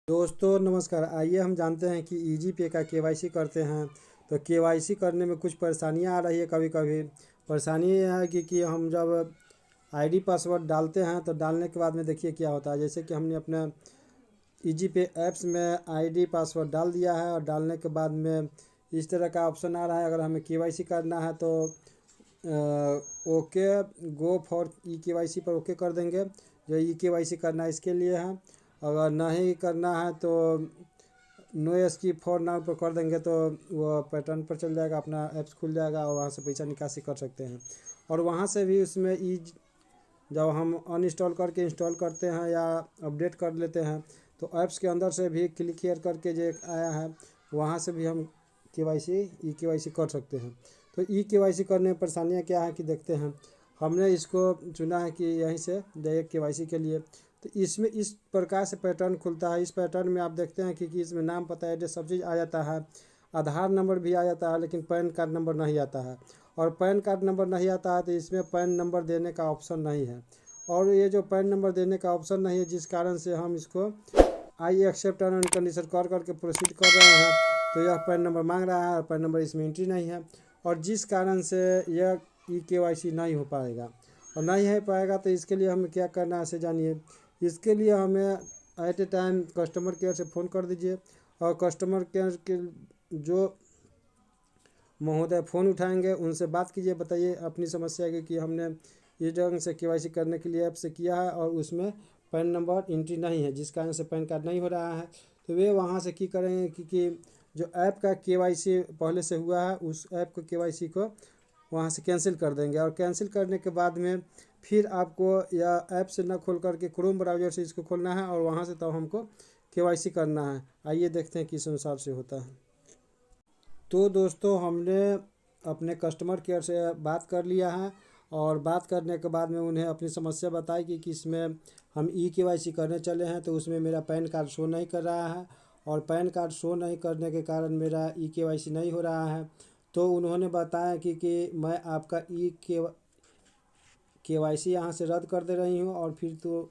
दोस्तों नमस्कार। आइए हम जानते हैं कि ईजी पे का केवाईसी करते हैं तो केवाईसी करने में कुछ परेशानियां आ रही है। कभी कभी परेशानी ये है कि हम जब आईडी पासवर्ड डालते हैं तो डालने के बाद में देखिए क्या होता है। जैसे कि हमने अपने ईजी पे ऐप्स में आईडी पासवर्ड डाल दिया है और डालने के बाद में इस तरह का ऑप्शन आ रहा है। अगर हमें केवाईसी करना है तो okay go for e KYC पर ओके कर देंगे। जो ई केवाईसी करना है इसके लिए है। अगर नहीं करना है तो नो स्किप फॉर नाउ पर कर देंगे तो वो पैटर्न पर चल जाएगा, अपना ऐप्स खुल जाएगा और वहाँ से पैसा निकासी कर सकते हैं। और वहाँ से भी उसमें जब हम अनइंस्टॉल करके इंस्टॉल करते हैं या अपडेट कर लेते हैं तो ऐप्स के अंदर से भी क्लिक हियर करके जो आया है वहाँ से भी हम ई केवाईसी कर सकते हैं। तो ई केवाईसी करने में परेशानियाँ क्या है कि देखते हैं। हमने इसको चुना है कि यहीं से डायरेक्ट केवाईसी के लिए, तो इसमें इस प्रकार से पैटर्न खुलता है। इस पैटर्न में आप देखते हैं कि इसमें नाम पता एड्रेस सब चीज़ आ जाता है, आधार नंबर भी आ जाता है, लेकिन पैन कार्ड नंबर नहीं आता है। और पैन कार्ड नंबर नहीं आता है तो इसमें पैन नंबर देने का ऑप्शन नहीं है। और ये जो पैन नंबर देने का ऑप्शन नहीं है, जिस कारण से हम इसको I accept term and condition कर करके प्रोसीड कर रहे हैं, तो यह पैन नंबर मांग रहा है और पैन नंबर इसमें एंट्री नहीं है, और जिस कारण से यह ई केवाईसी नहीं हो पाएगा। और नहीं हो पाएगा तो इसके लिए हमें क्या करना है से जानिए। इसके लिए हमें at a time customer care से फ़ोन कर दीजिए और कस्टमर केयर के जो महोदय फ़ोन उठाएंगे उनसे बात कीजिए, बताइए अपनी समस्या कि हमने इस ढंग से केवाईसी करने के लिए ऐप से किया है और उसमें पैन नंबर एंट्री नहीं है, जिस कारण से पैन कार्ड नहीं हो रहा है। तो वे वहाँ से क्या करेंगे कि जो ऐप का केवाईसी पहले से हुआ है उस ऐप को केवाईसी को वहाँ से कैंसिल कर देंगे। और कैंसिल करने के बाद में फिर आपको या ऐप से ना खोल करके क्रोम ब्राउज़र से इसको खोलना है और वहाँ से तब हमको केवाईसी करना है। आइए देखते हैं किस अनुसार से होता है। तो दोस्तों हमने अपने कस्टमर केयर से बात कर लिया है और बात करने के बाद में उन्हें अपनी समस्या बताई कि इसमें हम ई केवाईसी करने चले हैं तो उसमें मेरा पैन कार्ड शो नहीं कर रहा है और पैन कार्ड शो नहीं करने के कारण मेरा ई केवाईसी नहीं हो रहा है। तो उन्होंने बताया कि मैं आपका केवाईसी यहाँ से रद्द कर दे रही हूँ और फिर तो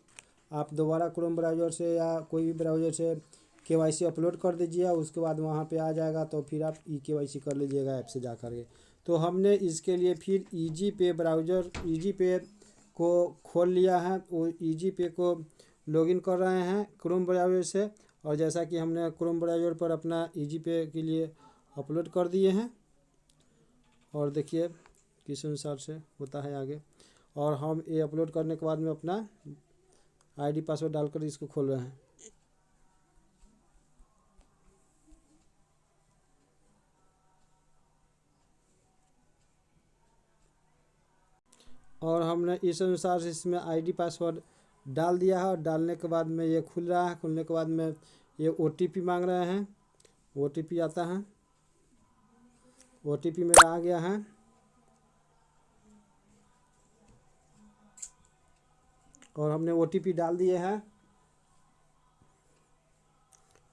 आप दोबारा क्रोम ब्राउज़र से या कोई भी ब्राउज़र से केवाईसी अपलोड कर दीजिए, उसके बाद वहाँ पे आ जाएगा तो फिर आप ई केवाईसी कर लीजिएगा ऐप से जा कर के। तो हमने इसके लिए फिर ईजी पे को खोल लिया है। वो ईजी पे को लॉगिन कर रहे हैं क्रोम ब्राउज़र से, और जैसा कि हमने क्रोम ब्राउज़र पर अपना ईजी पे के लिए अपलोड कर दिए हैं और देखिए किस अनुसार से होता है आगे। और हम ये अपलोड करने के बाद में अपना आईडी पासवर्ड डालकर इसको खोल रहे हैं। और हमने इस अनुसार से इसमें आईडी पासवर्ड डाल दिया है और डालने के बाद में ये खुल रहा है। खुलने के बाद में ये ओटीपी मांग रहे हैं, ओटीपी आता है, ओटीपी मेरा आ गया है। और हमने ओटीपी डाल दिए हैं।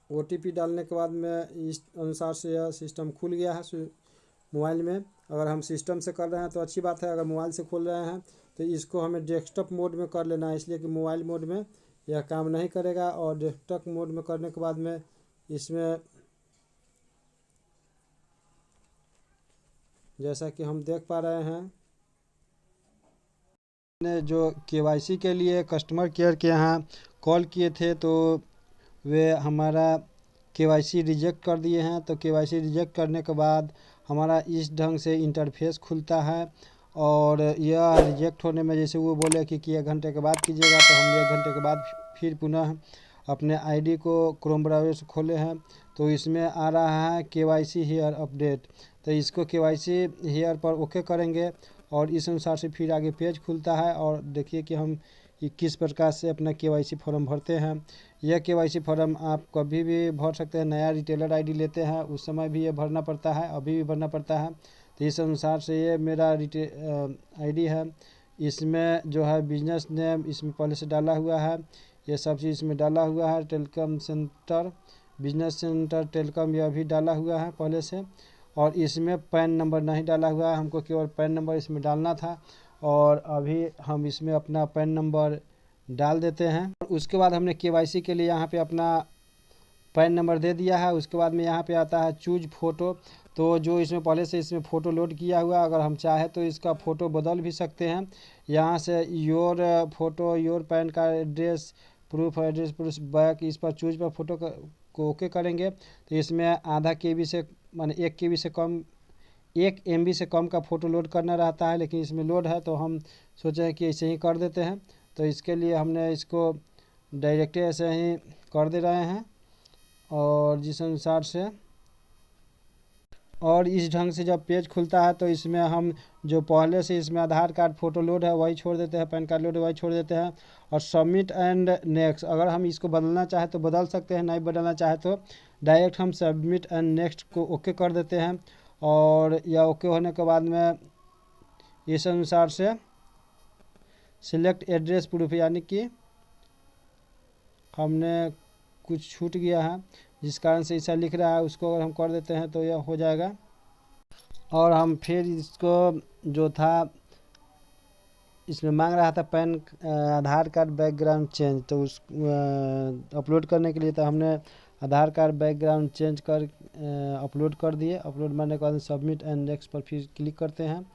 ओटीपी डालने के बाद में इस अनुसार से यह सिस्टम खुल गया है मोबाइल में। अगर हम सिस्टम से कर रहे हैं तो अच्छी बात है, अगर मोबाइल से खोल रहे हैं तो इसको हमें डेस्कटॉप मोड में कर लेना है, इसलिए कि मोबाइल मोड में यह काम नहीं करेगा। और डेस्कटॉप मोड में करने के बाद में इसमें जैसा कि हम देख पा रहे हैं, ने जो केवाईसी के लिए कस्टमर केयर के यहाँ कॉल किए थे तो वे हमारा केवाईसी रिजेक्ट कर दिए हैं। तो केवाईसी रिजेक्ट करने के बाद हमारा इस ढंग से इंटरफेस खुलता है। और यह रिजेक्ट होने में जैसे वो बोले कि 1 घंटे के बाद कीजिएगा, तो हमने 1 घंटे के बाद फिर पुनः अपने आईडी को क्रोम ब्राउज़र से खोले हैं तो इसमें आ रहा है केवाईसी हेयर अपडेट। तो इसको केवाईसी हेयर पर ओके करेंगे और इस अनुसार से फिर आगे पेज खुलता है। और देखिए कि हम किस प्रकार से अपना केवाईसी फॉर्म भरते हैं। यह केवाईसी फॉर्म आप कभी भी भर सकते हैं। नया रिटेलर आईडी लेते हैं उस समय भी ये भरना पड़ता है, अभी भी भरना पड़ता है। तो इस अनुसार से ये मेरा आईडी है। इसमें जो है बिजनेस नेम इसमें पहले से डाला हुआ है, ये सब चीज़ इसमें डाला हुआ है। Telecom centre, business centre telecom यह भी डाला हुआ है पहले से। और इसमें पैन नंबर नहीं डाला हुआ है, हमको केवल पैन नंबर इसमें डालना था। और अभी हम इसमें अपना पैन नंबर डाल देते हैं। उसके बाद हमने केवाईसी के लिए यहाँ पे अपना पैन नंबर दे दिया है। उसके बाद में यहाँ पे आता है चूज फ़ोटो। तो जो इसमें पहले से इसमें फ़ोटो लोड किया हुआ, अगर हम चाहे तो इसका फ़ोटो बदल भी सकते हैं। यहाँ से your photo, your pan card address proof, address proof back, इस पर चूज पर फ़ोटो को ओके करेंगे तो इसमें आधा KB से माने 1 KB से कम, 1 MB से कम का फ़ोटो लोड करना रहता है, लेकिन इसमें लोड है तो हम सोचे कि ऐसे ही कर देते हैं। तो इसके लिए हमने इसको डायरेक्ट ऐसे ही कर दे रहे हैं और जिस अनुसार से, और इस ढंग से जब पेज खुलता है तो इसमें हम जो पहले से इसमें आधार कार्ड फ़ोटो लोड है वही छोड़ देते हैं, पैन कार्ड लोड है वही छोड़ देते हैं, और सबमिट एंड नेक्स्ट। अगर हम इसको बदलना चाहे तो बदल सकते हैं, नहीं बदलना चाहे तो डायरेक्ट हम सबमिट एंड नेक्स्ट को ओके कर देते हैं। और यह ओके होने के बाद में इस अनुसार से सिलेक्ट एड्रेस प्रूफ, यानी कि हमने कुछ छूट गया है जिस कारण से ऐसा लिख रहा है, उसको अगर हम कर देते हैं तो यह हो जाएगा। और हम फिर इसको जो था इसमें मांग रहा था पैन आधार कार्ड बैकग्राउंड चेंज, तो उस अपलोड करने के लिए तो हमने आधार कार्ड बैकग्राउंड चेंज कर अपलोड कर दिए। अपलोड करने के बाद सबमिट एंड नेक्स्ट पर फिर क्लिक करते हैं,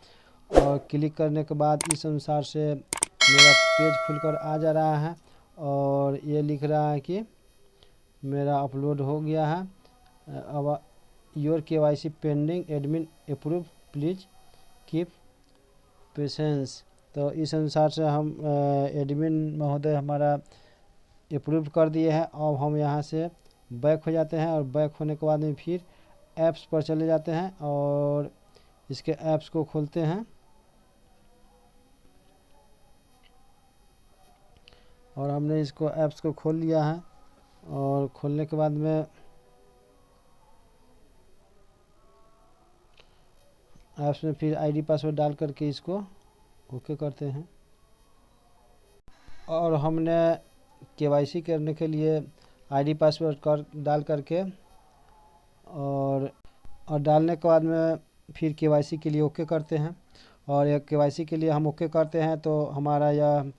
और क्लिक करने के बाद इस अनुसार से मेरा पेज खुलकर आ जा रहा है और ये लिख रहा है कि मेरा अपलोड हो गया है। अब your KYC pending, admin approve, please keep patience. तो इस अनुसार से हम एडमिन महोदय हमारा अप्रूव कर दिए हैं। अब हम यहाँ से बैक हो जाते हैं, और बैक होने के बाद में फिर ऐप्स पर चले जाते हैं और इसके ऐप्स को खोलते हैं। और हमने इसको ऐप्स को खोल लिया है, और खोलने के बाद में ऐप्स में फिर ID पासवर्ड डाल करके इसको ओके करते हैं। और हमने KYC करने के लिए ID पासवर्ड डाल करके और डालने के बाद में फिर KYC के लिए ओके करते हैं। और यह KYC के लिए हम ओके करते हैं तो हमारा यह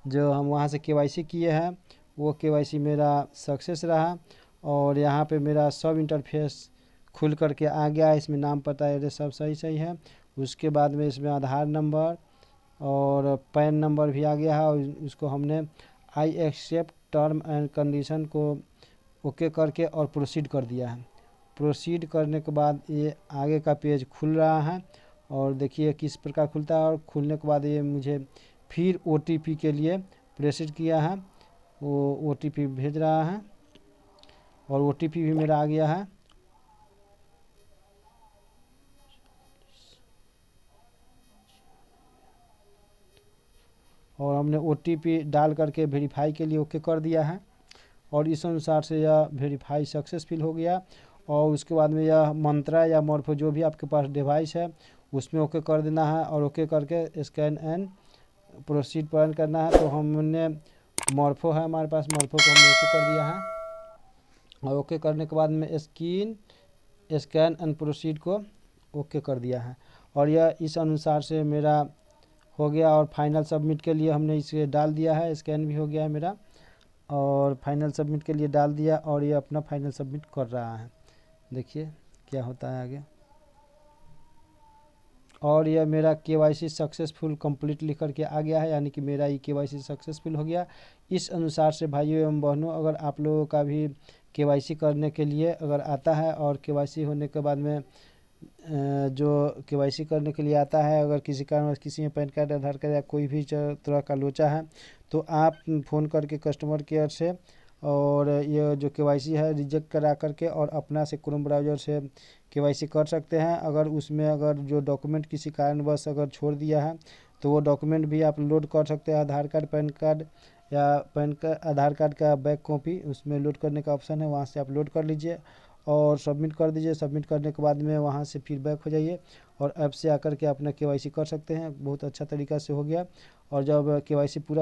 जो हम वहाँ से KYC किए हैं वो KYC मेरा सक्सेस रहा, और यहाँ पे मेरा सब इंटरफेस खुल करके आ गया। इसमें नाम, पता, एड्रेस सब सही है। उसके बाद में इसमें आधार नंबर और पैन नंबर भी आ गया है, और उसको हमने I accept term and condition को ओके करके और प्रोसीड कर दिया है। प्रोसीड करने के बाद ये आगे का पेज खुल रहा है, और देखिए किस प्रकार खुलता है। और खुलने के बाद ये मुझे फिर OTP के लिए प्रोसीड किया है, वो OTP भेज रहा है, और OTP भी मेरा आ गया है। और हमने OTP डाल करके वेरीफाई के लिए ओके कर दिया है, और इस अनुसार से यह वेरीफाई सक्सेसफुल हो गया। और उसके बाद में यह मंत्रा या मॉर्फो जो भी आपके पास डिवाइस है उसमें ओके कर देना है, और ओके करके स्कैन एंड प्रोसीड पर करना है। तो हमने मॉर्फो है हमारे पास, मॉर्फो को हमने ओके कर दिया है, और ओके करने के बाद में स्कैन एंड प्रोसीड को ओके कर दिया है। और यह इस अनुसार से मेरा हो गया। और फाइनल सबमिट के लिए हमने इसे डाल दिया है, स्कैन भी हो गया है मेरा, और फाइनल सबमिट के लिए डाल दिया, और ये अपना फाइनल सबमिट कर रहा है। देखिए क्या होता है आगे। और यह मेरा KYC सक्सेसफुल कंप्लीट लिख करके आ गया है, यानी कि मेरा ये KYC सक्सेसफुल हो गया। इस अनुसार से भाइयों एवं बहनों, अगर आप लोगों का भी KYC करने के लिए अगर आता है, और KYC होने के बाद में जो KYC करने के लिए आता है, अगर किसी कारण किसी में पैन कार्ड, आधार कार्ड या कोई भी तरह का लोचा है, तो आप फ़ोन करके कस्टमर केयर से और ये जो KYC है रिजेक्ट करा करके और अपना से क्रोम ब्राउज़र से KYC कर सकते हैं। अगर उसमें अगर जो डॉक्यूमेंट किसी कारणवश अगर छोड़ दिया है तो वो डॉक्यूमेंट भी आप लोड कर सकते हैं। आधार कार्ड, पैन कार्ड या आधार कार्ड का बैक कॉपी उसमें लोड करने का ऑप्शन है, वहाँ से आप लोड कर लीजिए और सबमिट कर दीजिए। सबमिट करने के बाद में वहाँ से फिर बैक हो जाइए और ऐप से आकर के अपना KYC कर सकते हैं। बहुत अच्छा तरीक़ा से हो गया। और जब KYC पूरा